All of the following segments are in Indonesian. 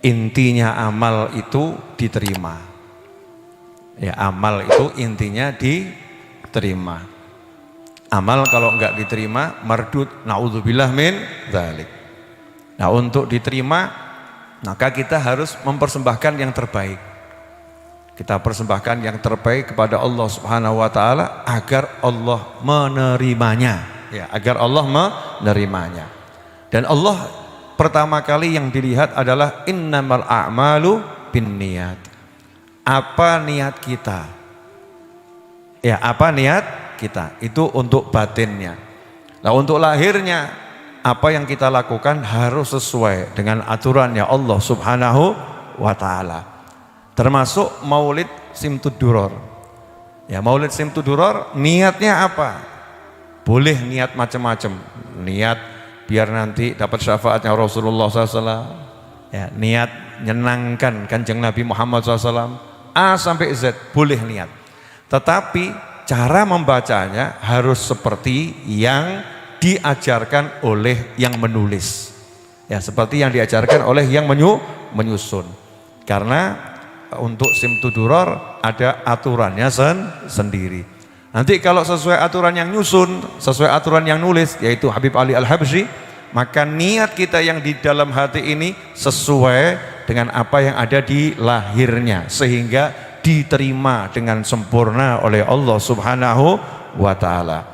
intinya amal itu diterima. Ya, amal itu intinya diterima. Amal kalau enggak diterima mardud, naudzubillah min dzalik. Nah, untuk diterima maka kita harus mempersembahkan yang terbaik. Kita persembahkan yang terbaik kepada Allah Subhanahu wa taala agar Allah menerimanya, ya, agar Allah menerimanya. Dan Allah pertama kali yang dilihat adalah innamal a'malu binniyat. Apa niat kita? Ya, apa niat kita? Itu untuk batinnya. Nah, untuk lahirnya apa yang kita lakukan harus sesuai dengan aturannya Allah Subhanahu wa taala. Termasuk Maulid Simtud Duror. Ya, Maulid Simtud Duror niatnya apa? Boleh niat macam-macam. Niat biar nanti dapat syafaatnya Rasulullah SAW. Ya, niat menyenangkan Kanjeng Nabi Muhammad SAW. A sampai Z boleh niat. Tetapi cara membacanya harus seperti yang diajarkan oleh yang menulis. Ya, seperti yang diajarkan oleh yang menyusun. Karena untuk Simtud Duror ada aturannya sendiri. Nanti kalau sesuai aturan yang nyusun, sesuai aturan yang nulis, yaitu Habib Ali Al-Habsyi, maka niat kita yang di dalam hati ini sesuai dengan apa yang ada di lahirnya, sehingga diterima dengan sempurna oleh Allah Subhanahu wa taala.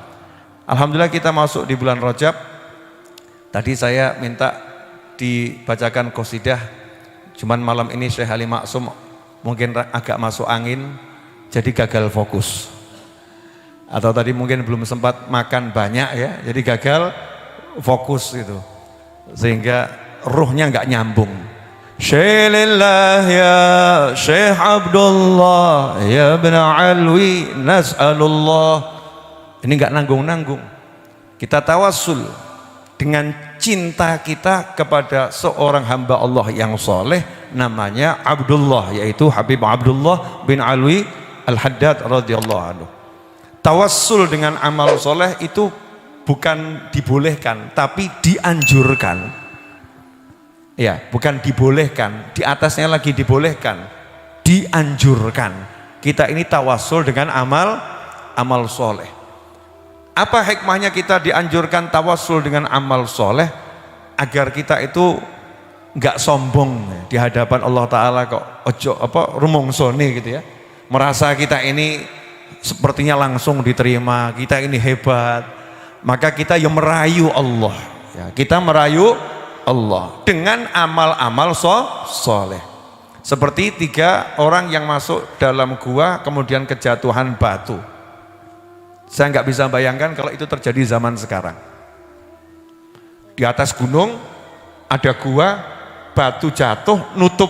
Alhamdulillah kita masuk di bulan Rajab. Tadi saya minta dibacakan qasidah, cuman malam ini Syekh Ali Maksum mungkin agak masuk angin, jadi gagal fokus. Atau tadi mungkin belum sempat makan banyak ya, jadi gagal fokus itu, sehingga ruhnya nggak nyambung. Syailillah ya Syekh Abdullah ya Ibn Alwi nas'alullah. Ini nggak nanggung-nanggung. Kita tawassul dengan cinta kita kepada seorang hamba Allah yang soleh, namanya Abdullah, yaitu Habib Abdullah bin Alwi Al-Haddad radhiyallahu anhu. Tawassul dengan amal soleh itu bukan dibolehkan, tapi dianjurkan. Ya, bukan dibolehkan, di atasnya lagi dibolehkan, dianjurkan. Kita ini tawassul dengan amal soleh. Apa hikmahnya kita dianjurkan tawassul dengan amal soleh? Agar kita itu nggak sombong di hadapan Allah Ta'ala, kok ojo rumongsone gitu ya, merasa kita ini sepertinya langsung diterima, kita ini hebat. Maka kita yang merayu Allah ya, kita merayu Allah dengan amal-amal soleh. Seperti 3 orang yang masuk dalam gua kemudian kejatuhan batu. Saya nggak bisa bayangkan kalau itu terjadi zaman sekarang. Di atas gunung ada gua, batu jatuh nutup.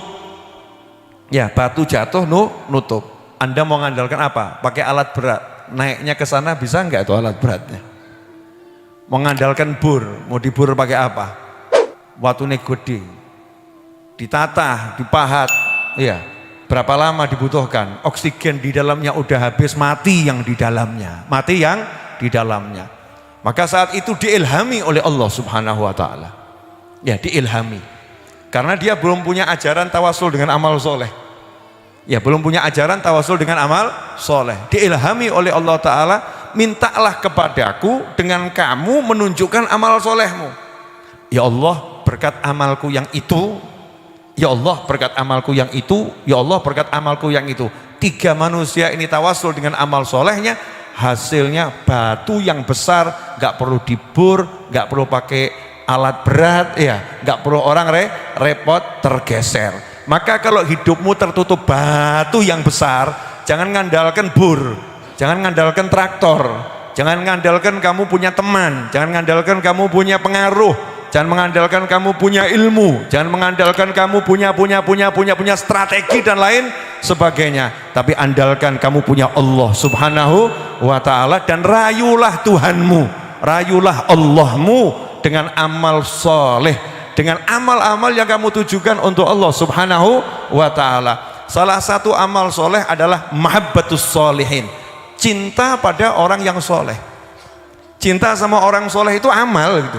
Ya, batu jatuh nutup. Anda mau ngandalkan apa? Pakai alat berat. Naiknya ke sana bisa nggak itu alat beratnya? Mau ngandalkan bur, mau dibur pakai apa? Watune gede. Ditata, dipahat. Iya. Berapa lama dibutuhkan? Oksigen di dalamnya udah habis, mati yang di dalamnya. Mati yang di dalamnya. Maka saat itu diilhami oleh Allah Subhanahu wa taala. Ya, diilhami. Karena dia belum punya ajaran tawasul dengan amal soleh. Ya, belum punya ajaran tawasul dengan amal soleh. Diilhami oleh Allah Ta'ala, mintalah kepadaku dengan kamu menunjukkan amal solehmu. Ya Allah, berkat amalku yang itu, ya Allah berkat amalku yang itu, ya Allah berkat amalku yang itu. 3 manusia ini tawasul dengan amal solehnya, hasilnya batu yang besar, gak perlu dibur, gak perlu pakai alat berat, ya, gak perlu orang repot tergeser. Maka kalau hidupmu tertutup batu yang besar, jangan ngandalkan bur, jangan ngandalkan traktor, jangan ngandalkan kamu punya teman, jangan ngandalkan kamu punya pengaruh, jangan mengandalkan kamu punya ilmu, jangan mengandalkan kamu punya strategi dan lain sebagainya. Tapi andalkan kamu punya Allah Subhanahu wa ta'ala, dan rayulah Tuhanmu, rayulah Allahmu dengan amal soleh, dengan amal-amal yang kamu tujukan untuk Allah Subhanahu wa ta'ala. Salah satu amal soleh adalah mahabbatus solihin, cinta pada orang yang soleh. Cinta sama orang soleh itu amal gitu.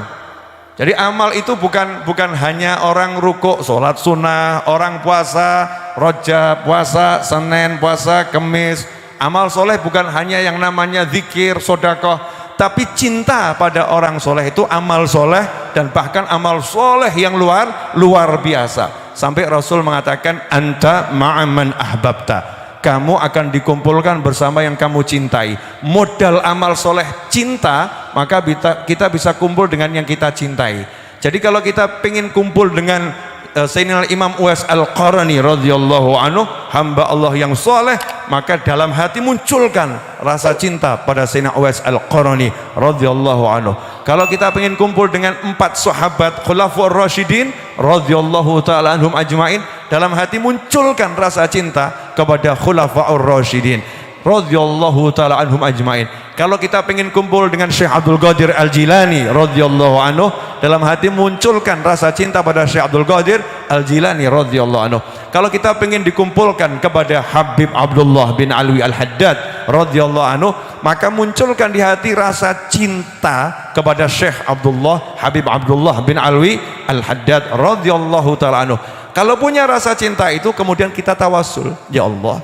Jadi amal itu bukan hanya orang rukuk, sholat sunnah, orang puasa, Rajab, puasa, Senin, puasa, Kemis. Amal soleh bukan hanya yang namanya zikir, sodakoh, tapi cinta pada orang soleh itu amal soleh, dan bahkan amal soleh yang luar biasa. Sampai Rasul mengatakan, anta ma'aman ahbabta. Kamu akan dikumpulkan bersama yang kamu cintai. Modal amal soleh cinta, maka kita bisa kumpul dengan yang kita cintai. Jadi kalau kita pengen kumpul dengan Sayyidina Imam Uwais Al-Qarni radhiyallahu anhu, hamba Allah yang soleh, maka dalam hati munculkan rasa cinta pada Sayyidina Uwais Al-Qarni radhiyallahu anhu. Kalau kita pengen kumpul dengan 4 sahabat Khulafaur Rasyidin radhiyallahu taala anhum ajmain, dalam hati munculkan rasa cinta kepada Khulafaur Rasyidin radhiyallahu taala anhum ajmain. Kalau kita pengen kumpul dengan Syekh Abdul Qadir Al-Jilani radhiyallahu anhu, dalam hati munculkan rasa cinta pada Syekh Abdul Qadir Al-Jilani radhiyallahu anhu. Kalau kita pengen dikumpulkan kepada Habib Abdullah bin Alwi Al-Haddad radhiyallahu anhu, maka munculkan di hati rasa cinta kepada Syekh Abdullah Habib Abdullah bin Alwi Al-Haddad radhiyallahu taala anhu. Kalau punya rasa cinta itu, kemudian kita tawasul, ya Allah,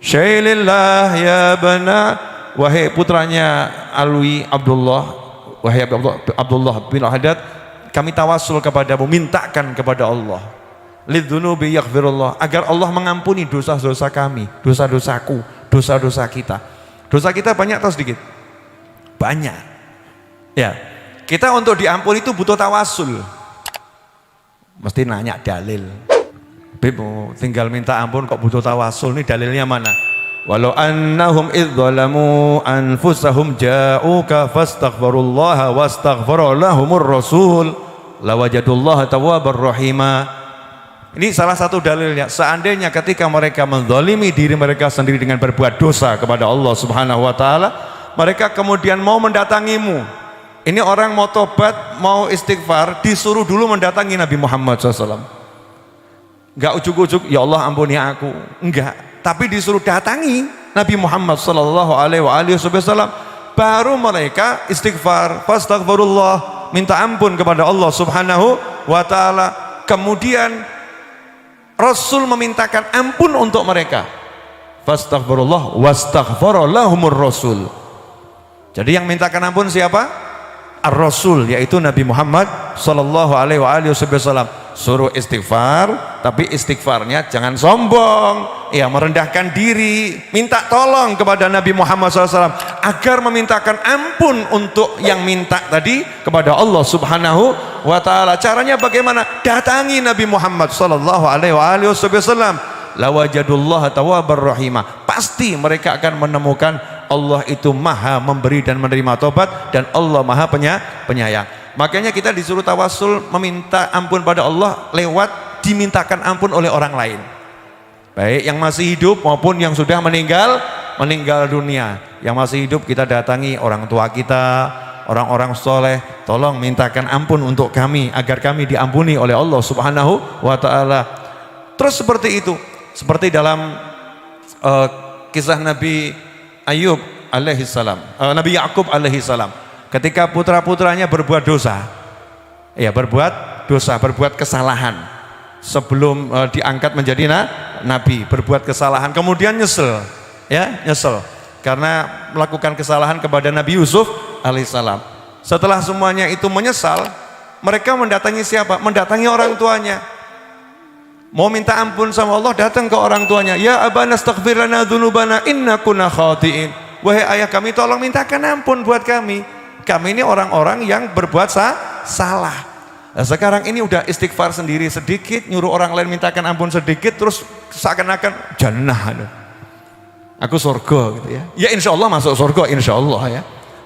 syailillah ya bana, wahai putranya Alwi Abdullah, wahai Abdullah bin Al-Haddad, kami tawasul kepadamu, mintakan kepada Allah, lidzunubi yaghfirullah, agar Allah mengampuni dosa-dosa kami, dosa-dosaku, dosa-dosa kita. Dosa kita banyak atau sedikit? Banyak. Ya, kita untuk diampuni itu butuh tawasul. Mesti nanya dalil. Bib, tinggal minta ampun kok butuh tawasul, nih dalilnya mana? Walau annahum idz zalamu anfusahum ja'uka fastaghfirullaha wastaghfara lahumur rasul lawajadullaha tawwabar rahima. Ini salah satu dalilnya. Seandainya ketika mereka menzalimi diri mereka sendiri dengan berbuat dosa kepada Allah Subhanahu wa taala, mereka kemudian mau mendatangimu. Ini orang mau tobat, mau istighfar, disuruh dulu mendatangi Nabi Muhammad SAW. Enggak ujuk-ujuk, ya Allah ampuni aku, enggak, tapi disuruh datangi Nabi Muhammad sallallahu alaihi wasallam, baru mereka istighfar, fastaghfirullah, minta ampun kepada Allah Subhanahu wa taala. Kemudian Rasul memintakan ampun untuk mereka. Fastaghfirullah wastaghfara lahumur rasul. Jadi yang mintakan ampun siapa? Ar-Rasul, yaitu Nabi Muhammad sallallahu alaihi wasallam. Suruh istighfar, tapi istighfarnya jangan sombong, ya, merendahkan diri, minta tolong kepada Nabi Muhammad SAW agar memintakan ampun untuk yang minta tadi kepada Allah Subhanahu wa taala. Caranya bagaimana? Datangi Nabi Muhammad sallallahu alaihi wasallam, lawajadullaha tawwabar rahimah. Pasti mereka akan menemukan Allah itu maha memberi dan menerima tobat, dan Allah maha penyayang. Makanya kita disuruh tawasul, meminta ampun pada Allah lewat dimintakan ampun oleh orang lain, baik yang masih hidup maupun yang sudah meninggal dunia. Yang masih hidup kita datangi orang tua kita, orang-orang soleh, tolong mintakan ampun untuk kami agar kami diampuni oleh Allah Subhanahu wa taala. Terus seperti itu, seperti dalam kisah Nabi Ayub alaihissalam, Nabi Yakub alaihissalam, ketika putra-putranya berbuat dosa, ya, berbuat kesalahan sebelum diangkat menjadi nabi, berbuat kesalahan, kemudian nyesel karena melakukan kesalahan kepada Nabi Yusuf alaihissalam. Setelah semuanya itu menyesal, mereka mendatangi siapa? Mendatangi orang tuanya. Mau minta ampun sama Allah, datang ke orang tuanya. Ya abana astaghfir lana dzunubana inna kunna khati'in. Wahai ayah kami, tolong mintakan ampun buat kami. Kami ini orang-orang yang berbuat salah. Nah, sekarang ini udah istighfar sendiri sedikit, nyuruh orang lain mintakan ampun sedikit, terus seakan-akan jannah, aku surga gitu ya. Ya insya Allah masuk surga, insya Allah ya.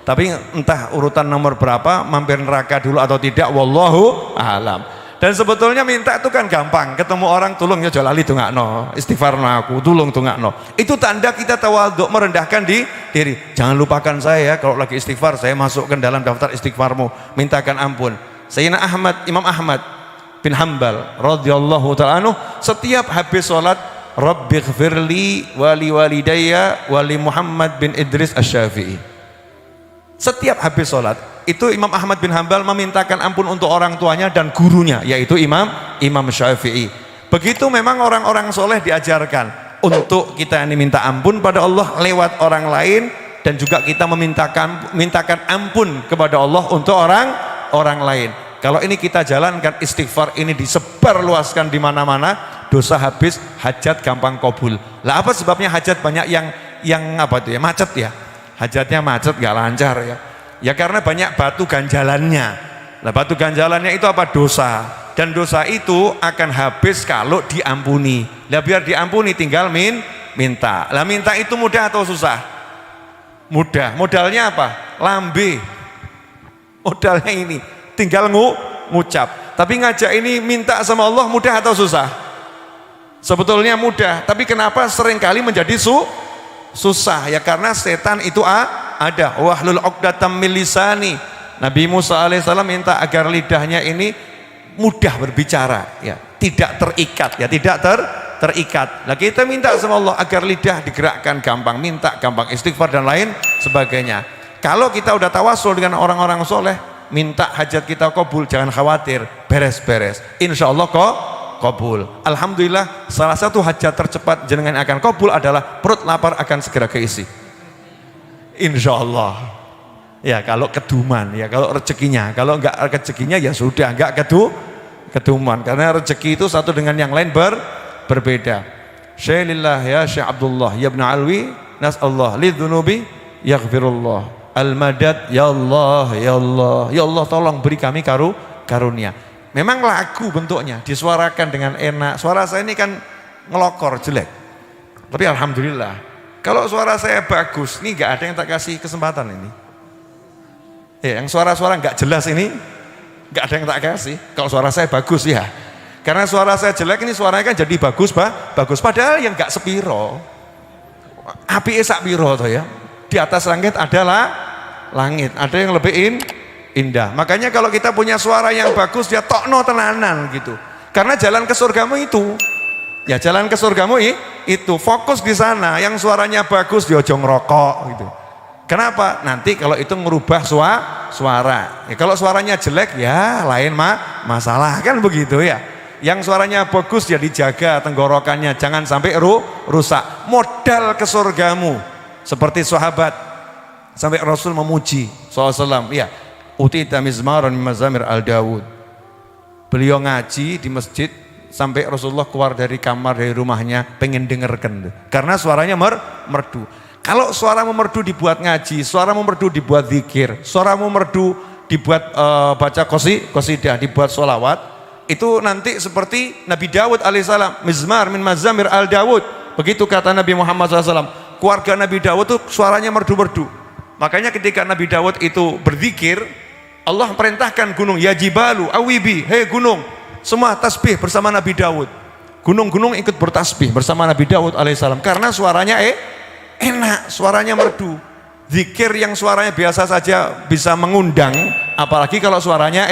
Tapi entah urutan nomor berapa, mampir neraka dulu atau tidak, wallahu a'lam. Dan sebetulnya minta itu kan gampang, ketemu orang tulung ya jalali tungakno, istighfar aku, tulung tungakno. Itu tanda kita tawadhu, merendahkan diri. Jangan lupakan saya ya, kalau lagi istighfar saya masukkan dalam daftar istighfarmu, mintakan ampun. Sayyidina Imam Ahmad bin Hanbal radhiyallahu ta'ala anhu, setiap habis sholat, Rabbighfirli wali walidayya wali Muhammad bin Idris Asy-Syafi'i. Setiap habis sholat, itu Imam Ahmad bin Hambal memintakan ampun untuk orang tuanya dan gurunya, yaitu Imam Syafi'i. Begitu memang orang-orang soleh diajarkan untuk kita ini minta ampun pada Allah lewat orang lain, dan juga kita mintakan ampun kepada Allah untuk orang lain. Kalau ini kita jalankan, istighfar ini disebarluaskan di mana-mana, dosa habis, hajat gampang kabul. Lah apa sebabnya hajat banyak yang apa itu ya, macet ya? Hajatnya macet, gak lancar ya. Ya karena banyak batu ganjalannya. Nah, batu ganjalannya itu apa? Dosa. Dan dosa itu akan habis kalau diampuni. Lah biar diampuni tinggal minta. Lah minta itu mudah atau susah? Mudah. Modalnya apa? Lambe. Modalnya ini. Tinggal ngucap. Tapi ngajak ini minta sama Allah mudah atau susah? Sebetulnya mudah. Tapi kenapa seringkali menjadi susah? Ya karena setan itu ada. Wahlul 'uqdatam min lisani. Nabi Musa alaihissalam minta agar lidahnya ini mudah berbicara, ya, tidak terikat, ya, tidak terikat. Nah kita minta sama Allah agar lidah digerakkan gampang, minta gampang, istighfar dan lain sebagainya. Kalau kita udah tawasul dengan orang-orang soleh, minta hajat kita kabul, jangan khawatir, beres-beres. Insya Allah kok kabul. Alhamdulillah, salah satu hajat tercepat jenengan akan kabul adalah perut lapar akan segera keisi. Insya Allah. Ya kalau keduman, ya kalau rezekinya, kalau enggak rezekinya ya sudah, enggak keduman, karena rezeki itu satu dengan yang lain berbeda. Syailillah ya Syekh Abdullah ya Ibn Alwi, nas'allah lidzunubi yaghfirullah al-madad, ya Allah ya Allah ya Allah, tolong beri kami karunia. Memang lagu bentuknya, disuarakan dengan enak. Suara saya ini kan ngelokor, jelek, tapi alhamdulillah kalau suara saya bagus, ini enggak ada yang tak kasih kesempatan ini. Ya, yang suara-suara nggak jelas ini nggak ada yang tak kasih. Kalau suara saya bagus ya, karena suara saya jelek ini suaranya kan jadi bagus padahal yang nggak sepiro. Api sak piro toh ya. Di atas langit adalah langit, ada yang lebih indah. Makanya kalau kita punya suara yang bagus, dia tokno tenanan gitu. Karena jalan ke surgamu itu, ya jalan ke surgamu itu fokus di sana. Yang suaranya bagus dia ojo ngerokok gitu. Kenapa? Nanti kalau itu merubah suara. Ya, kalau suaranya jelek ya lain masalah kan begitu ya. Yang suaranya bagus ya dijaga tenggorokannya, jangan sampai rusak. Modal ke surgamu seperti sahabat sampai Rasul memuji SAW. Ya, utita mizmaran min mazamir al-Dawud. Beliau ngaji di masjid sampai Rasulullah keluar dari kamar, dari rumahnya pengen dengarkan karena suaranya merdu. Kalau suaramu merdu dibuat ngaji, suaramu merdu dibuat zikir, suaramu merdu dibuat baca qasidah, dibuat sholawat, itu nanti seperti Nabi Dawud alaihissalam, mizmar min mazamir al Dawud. Begitu kata Nabi Muhammad SAW, keluarga Nabi Dawud itu suaranya merdu-merdu. Makanya ketika Nabi Dawud itu berzikir, Allah perintahkan gunung, ya jibalu awibi, hei gunung, semua tasbih bersama Nabi Dawud. Gunung-gunung ikut bertasbih bersama Nabi Dawud alaihissalam karena suaranya enak, suaranya merdu. Zikir yang suaranya biasa saja bisa mengundang, apalagi kalau suaranya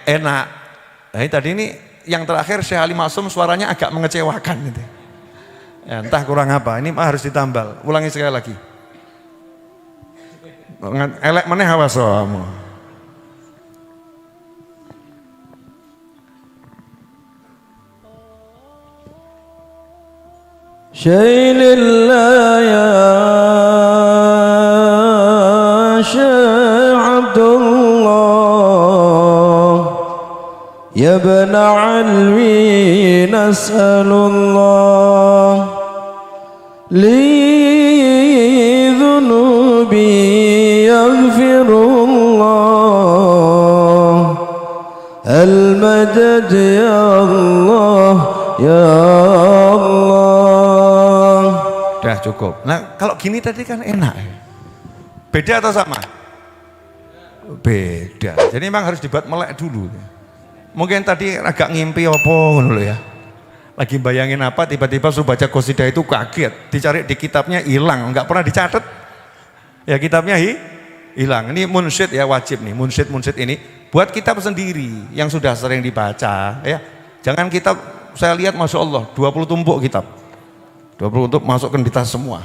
enak. Nah, tadi ini yang terakhir Syekh Ali Masum suaranya agak mengecewakan gitu. Ya, entah kurang apa, ini harus ditambal. Ulangi sekali lagi. Elek meneh awas kamu. شيل الله يا شيخ عبد الله يا ابن علوي نسأل الله لي ذنوبي يغفر الله المدد يا الله يا الله. Udah cukup. Nah kalau gini tadi kan enak. Beda atau sama? Beda. Jadi memang harus dibuat melek dulu. Mungkin tadi agak ngimpi apa ngono ya. Lagi bayangin apa, tiba-tiba suruh baca qasidah itu kaget. Dicari di kitabnya hilang, nggak pernah dicatat. Ya kitabnya hilang. Ini munsyid ya, wajib nih. Munsyid ini buat kitab sendiri yang sudah sering dibaca. Ya, jangan kitab. Saya lihat masya Allah 20 tumpuk kitab. 20 untuk masukkan di tas semua.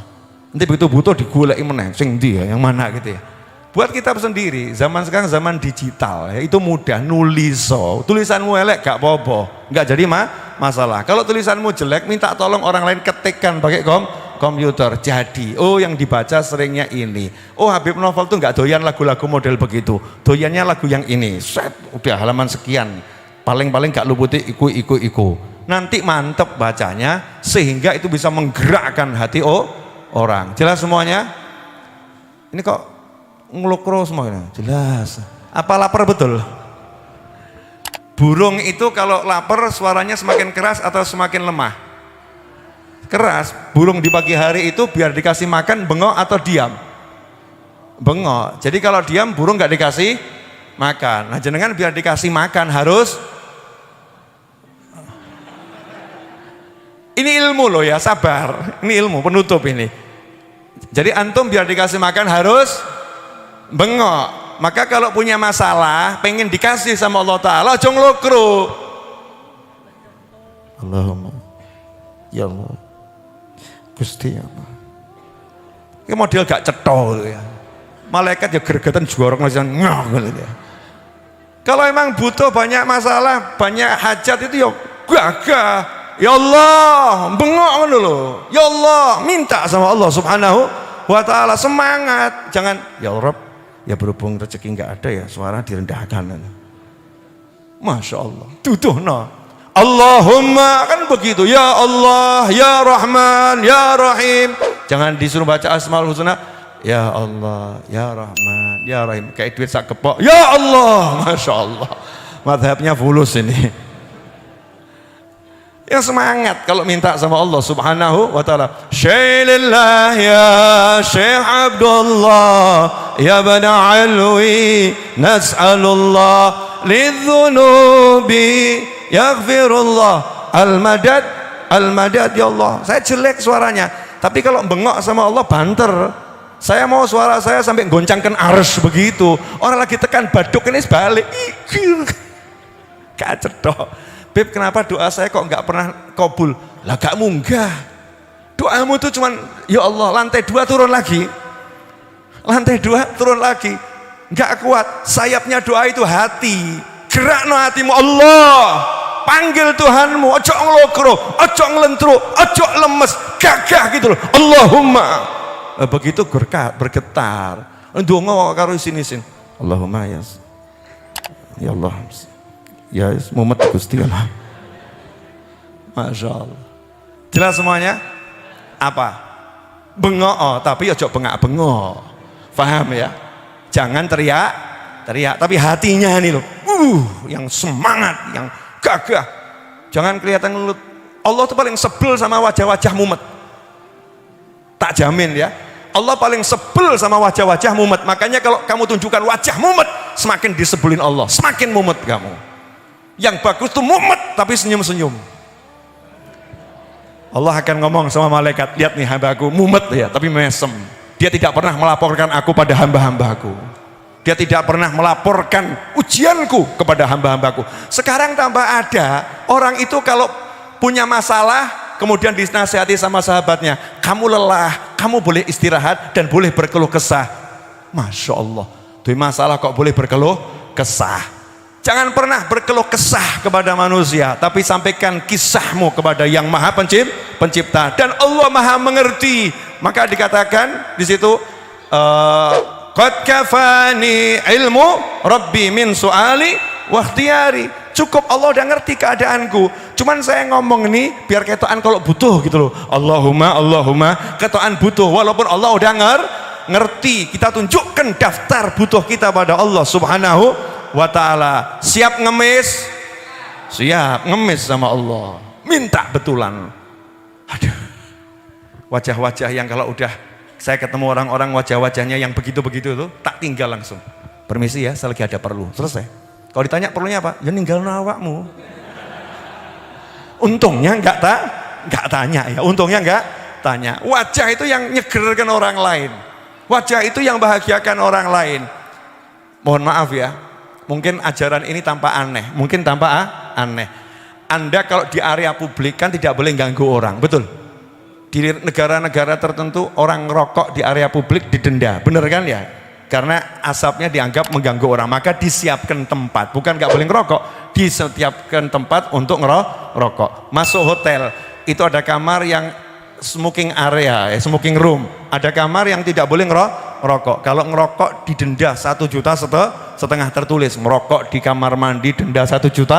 Nanti begitu butuh digulai meneh, sing ndi ya, yang mana gitu ya. Buat kita sendiri, zaman sekarang zaman digital, ya, itu mudah, nuliso, tulisanmu elek gak apa-apa, gak jadi masalah. Kalau tulisanmu jelek, minta tolong orang lain ketikkan pakai komputer, jadi, oh yang dibaca seringnya ini, oh Habib Novel tuh gak doyan lagu-lagu model begitu, doyannya lagu yang ini, set, udah halaman sekian, paling-paling gak luputi iku. Nanti mantep bacanya, sehingga itu bisa menggerakkan hati orang. Jelas semuanya? Ini kok ngelukro semuanya, jelas. Apa lapar betul? Burung itu kalau lapar suaranya semakin keras atau semakin lemah? Keras. Burung di pagi hari itu biar dikasih makan bengok atau diam? Bengok. Jadi kalau diam burung nggak dikasih makan. Nah jenengan biar dikasih makan harus, ini ilmu loh ya, sabar. Ini ilmu penutup ini. Jadi antum biar dikasih makan harus bengok. Maka kalau punya masalah pengen dikasih sama Allah Ta'ala, jangan lokro. Allahumma ya Allah Gusti ya Allah. Ini model gak cetol ya. Malaikat ya gergetan jorok gitu ya. Kalau emang butuh banyak masalah, banyak hajat itu ya gagah. Ya Allah, bengok dulu. Ya Allah, minta sama Allah Subhanahu wa Ta'ala, semangat. Jangan ya Rabb, ya berhubung rezeki nggak ada ya suara direndahkan. Masya Allah, tuduh no. Allahumma kan begitu, ya Allah, ya Rahman, ya Rahim. Jangan disuruh baca Asmaul Husna, ya Allah, ya Rahman, ya Rahim. Kayak duit sak kepok, ya Allah, Masya Allah. Madhabnya fulus ini. Yang semangat kalau minta sama Allah Subhanahu wa Ta'ala. Syailillah ya Syekh Abdullah ya bana alwi nas'alullah lidzunubi yaghfirullah al-madad ya Allah. Saya jelek suaranya, tapi kalau bengok sama Allah banter. Saya mau suara saya sampai goncangkan arsy begitu. Orang lagi tekan baduk ini sebalik. Kacedok. Beb, kenapa doa saya kok nggak pernah kabul? Lah gak munggah. Doamu tuh cuman ya Allah, lantai 2 turun lagi. Lantai 2 turun lagi. Nggak kuat. Sayapnya doa itu hati. Gerakno hatimu Allah. Panggil Tuhanmu, ojo ngelokro, ojo ngelentro, ojo lemes, gagah gitu loh. Allahumma. Begitu bergetar. Ndonga karo sini-sini. Allahumma ya. Ya Allah. Ya Muhammad Gusti Allah. Masya Allah. Jelas semuanya? Apa? Bengok, tapi ojo bengak-bengok. Paham ya? Jangan teriak, tapi hatinya nih loh. Yang semangat, yang gagah. Jangan kelihatan ngelut. Allah tuh paling sebel sama wajah-wajah mumet. Tak jamin ya. Allah paling sebel sama wajah-wajah mumet. Makanya kalau kamu tunjukkan wajah mumet, semakin disebelin Allah, semakin mumet kamu. Yang bagus tuh mumet tapi senyum-senyum. Allah akan ngomong sama malaikat, lihat nih hambaku mumet ya tapi mesem. Dia tidak pernah melaporkan aku pada hamba-hambaku. Dia tidak pernah melaporkan ujianku kepada hamba-hambaku. Sekarang tambah ada orang itu kalau punya masalah kemudian dinasihati sama sahabatnya, kamu lelah, kamu boleh istirahat dan boleh berkeluh kesah. Masya Allah, tuh masalah kok boleh berkeluh kesah. Jangan pernah berkeluh kesah kepada manusia, tapi sampaikan kisahmu kepada yang maha pencipta, dan Allah maha mengerti. Maka dikatakan di situ, qad kafani ilmu rabbi min su'ali wa ikhtiyari. Cukup Allah udah ngerti keadaanku. Cuman saya ngomong ini biar ketokan kalau butuh gitu loh. Allahumma ketokan butuh, walaupun Allah udah ngerti. Kita tunjukkan daftar butuh kita pada Allah Subhanahu wa Ta'ala. Siap ngemis? Siap ngemis sama Allah, minta betulan. Aduh, wajah-wajah yang kalau udah saya ketemu orang-orang wajah-wajahnya yang begitu-begitu tuh tak tinggal langsung. Permisi ya, saya lagi ada perlu, selesai. Kalau ditanya perlunya apa? Ya ninggal awakmu. Untungnya enggak tanya ya, untungnya enggak tanya. Wajah itu yang nyegerkan orang lain, wajah itu yang bahagiakan orang lain. Mohon maaf ya, mungkin ajaran ini tampak aneh, mungkin tampak aneh. Anda kalau di area publik kan tidak boleh ganggu orang, betul? Di negara-negara tertentu orang ngerokok di area publik didenda, bener kan ya? karena asapnya dianggap mengganggu orang, maka disiapkan tempat, bukan nggak boleh ngerokok, disiapkan tempat untuk ngerokok. Masuk hotel itu ada kamar yang smoking area, smoking room, ada kamar yang tidak boleh ngerokok. Kalau ngerokok didenda 1,5 juta tertulis, merokok di kamar mandi denda 1,5 juta.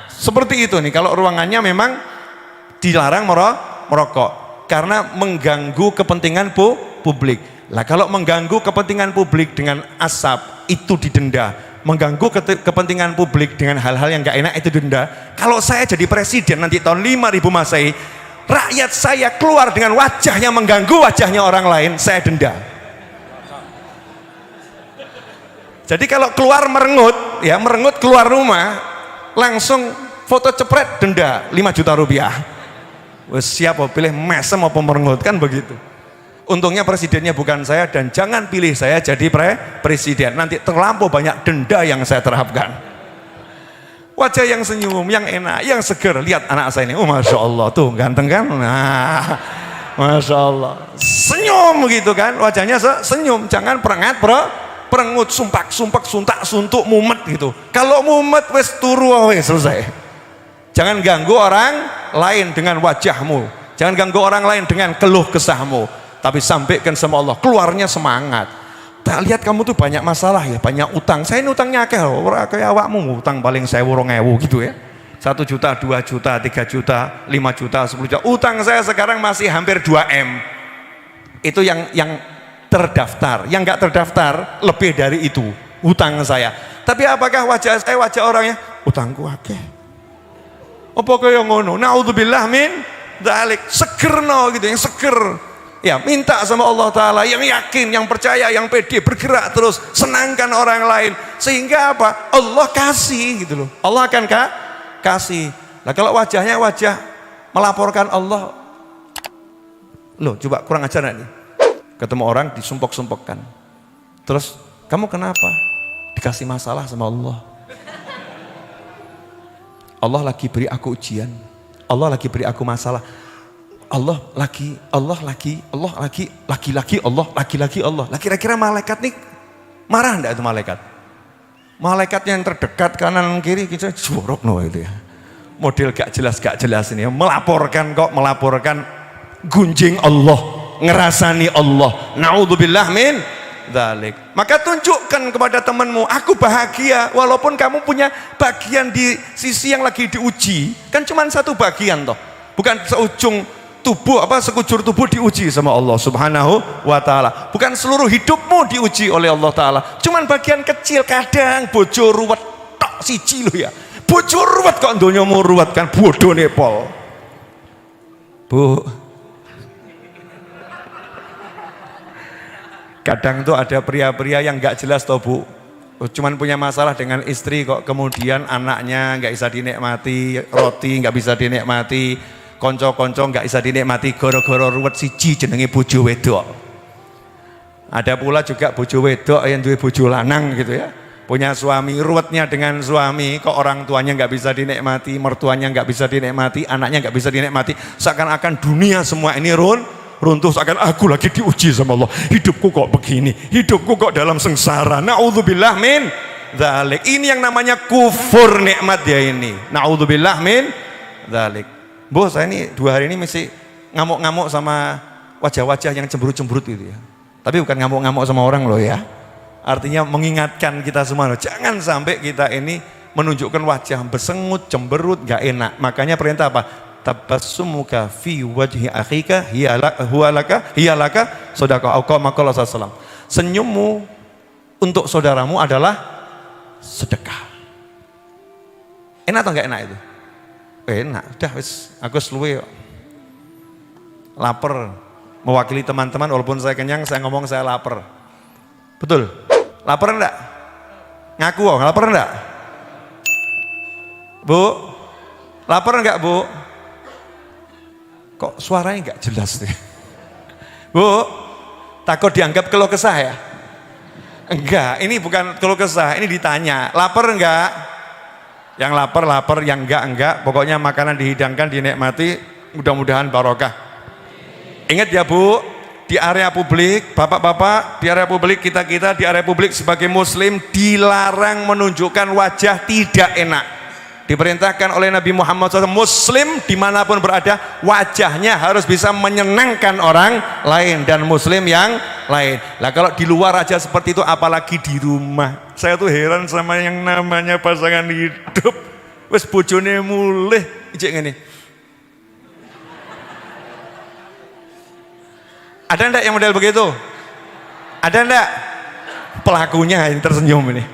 Seperti itu nih, kalau ruangannya memang dilarang merokok karena mengganggu kepentingan publik. Lah kalau mengganggu kepentingan publik dengan asap itu didenda, mengganggu kepentingan publik dengan hal-hal yang nggak enak itu didenda. Kalau saya jadi presiden nanti tahun 5000 Masehi, rakyat saya keluar dengan wajah yang mengganggu wajahnya orang lain, saya denda. Jadi kalau keluar merengut, ya merengut keluar rumah, langsung foto cepret denda 5 juta rupiah. Siap pilih mesem apa merengut, kan begitu. Untungnya presidennya bukan saya, dan jangan pilih saya jadi presiden, nanti terlampau banyak denda yang saya terapkan. Wajah yang senyum, yang enak, yang seger. Lihat anak saya ini, oh Masya Allah, tuh ganteng kan, nah Masya Allah, senyum gitu kan, wajahnya senyum, jangan perengut, sumpak, suntak, suntuk, mumet gitu. Kalau mumet wes turu wes selesai. Jangan ganggu orang lain dengan wajahmu, jangan ganggu orang lain dengan keluh kesahmu, tapi sampaikan sama Allah, keluarnya semangat. Tak lihat kamu tuh banyak masalah ya, banyak utang. Saya ini utangnya akeh loh, kayak awakmu utang paling 1.000 2.000 gitu ya. 1 juta, 2 juta, 3 juta, 5 juta, 10 juta. Utang saya sekarang masih hampir 2M. Itu yang terdaftar. Yang nggak terdaftar lebih dari itu utang saya. Tapi apakah wajah saya wajah orangnya? Utangku akeh. Apa kaya ngono? Naudzubillah min dzalik. Segerno gitu, yang seger. Ya, minta sama Allah Ta'ala yang yakin, yang percaya, yang pede, bergerak terus, senangkan orang lain. Sehingga apa? Allah kasih gitu loh. Allah akan kasih. Nah kalau wajahnya wajah melaporkan Allah, loh coba kurang ajar nih. Ketemu orang disumpok-sumpokkan. Terus, kamu kenapa? Dikasih masalah sama Allah. Allah lagi beri aku ujian. Allah lagi beri aku masalah. Allah lagi, laki-laki, Allah. Lah kira-kira malaikat nih marah enggak itu malaikat? Malaikat yang terdekat kanan kiri kita jorok no itu ya. Model gak jelas ini ya. Melaporkan gunjing Allah, ngerasani Allah. Naudzubillah min dzalik. Maka tunjukkan kepada temanmu, aku bahagia walaupun kamu punya bagian di sisi yang lagi diuji. Kan cuma satu bagian toh. Bukan seujung tubuh sekujur tubuh diuji sama Allah Subhanahu wa Ta'ala. Bukan seluruh hidupmu diuji oleh Allah Ta'ala, cuman bagian kecil. Kadang bojo ruwet tok siji lho ya, bojo ruwet kok donyamu ruwet, kan bodoh Nepal. Bu, kadang tuh ada pria-pria yang nggak jelas toh Bu, cuman punya masalah dengan istri kok kemudian anaknya nggak bisa dinikmati, roti nggak bisa dinikmati, konco-konco nggak bisa dinikmati gara-gara ruwet siji jenenge bojo wedok. Ada pula juga bojo wedok yang duwe bojo lanang gitu ya, punya suami, ruwetnya dengan suami kok orang tuanya nggak bisa dinikmati, mertuanya nggak bisa dinikmati, anaknya nggak bisa dinikmati, seakan-akan dunia semua ini runtuh, seakan aku lagi diuji sama Allah. Hidupku kok begini, hidupku kok dalam sengsara. Naudzubillah min dzalik. Ini yang namanya kufur nikmat ya ini. Naudzubillah min dzalik. Bu, saya ini 2 hari ini mesti ngamuk-ngamuk sama wajah-wajah yang cemberut-cemberut gitu ya. Tapi bukan ngamuk-ngamuk sama orang loh ya. Artinya mengingatkan kita semua loh. Jangan sampai kita ini menunjukkan wajah bersengut, cemberut, gak enak. Makanya perintah apa? Tabassumuka fi wajhi akhika hiyalaka sedekah. Qala sallallahu. Senyummu untuk saudaramu adalah sedekah. Enak atau enggak enak itu? Enak, udah wis aku luwe lapar, mewakili teman-teman walaupun saya kenyang, saya ngomong saya lapar. Betul? Lapar enggak? Ngaku kok, lapar enggak? Bu, lapar enggak Bu? Kok suaranya enggak jelas nih? Bu, takut dianggap keluh kesah ya? Enggak, ini bukan keluh kesah, ini ditanya, lapar enggak? Yang lapar, yang enggak, pokoknya makanan dihidangkan, dinikmati, mudah-mudahan barokah. Ingat ya Bu, di area publik, bapak-bapak, di area publik, kita di area publik sebagai muslim dilarang menunjukkan wajah tidak enak. Diperintahkan oleh Nabi Muhammad SAW, muslim dimanapun berada wajahnya harus bisa menyenangkan orang lain dan muslim yang lain. Lah kalau di luar aja seperti itu, apalagi di rumah. Saya tuh heran sama yang namanya pasangan hidup, wes bojone mulih ijek ngene. Ada enggak yang model begitu? Ada enggak? Pelakunya ini tersenyum ini.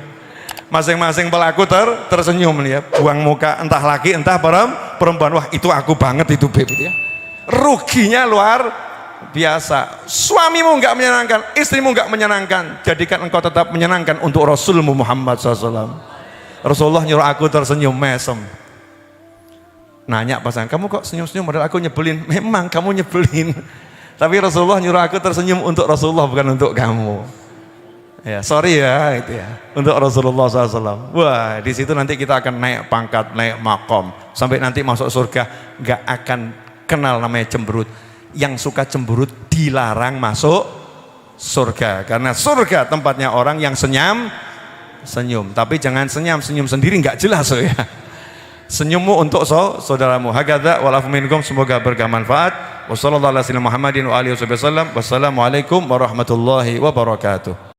Masing-masing pelaku tersenyum nih ya, buang muka, entah laki entah perempuan. Wah itu aku banget itu beb ya. Ruginya luar biasa. Suamimu nggak menyenangkan, istrimu nggak menyenangkan, jadikan engkau tetap menyenangkan untuk Rasulmu Muhammad SAW. Rasulullah nyuruh aku tersenyum mesem. Nanya pasangan, kamu kok senyum-senyum model aku nyebelin? Memang kamu nyebelin. Tapi Rasulullah nyuruh aku tersenyum untuk Rasulullah, bukan untuk kamu. Ya, sorry ya, itu ya, untuk Rasulullah SAW. Wah, di situ nanti kita akan naik pangkat, naik makom, sampai nanti masuk surga, nggak akan kenal namanya cemberut. Yang suka cemberut dilarang masuk surga, karena surga tempatnya orang yang senyum. Tapi jangan senyum sendiri, nggak jelas ya. Senyummu untuk saudaramu. Hakadha walafu minkum, semoga bermanfaat. Wassalamualaikum warahmatullahi wabarakatuh.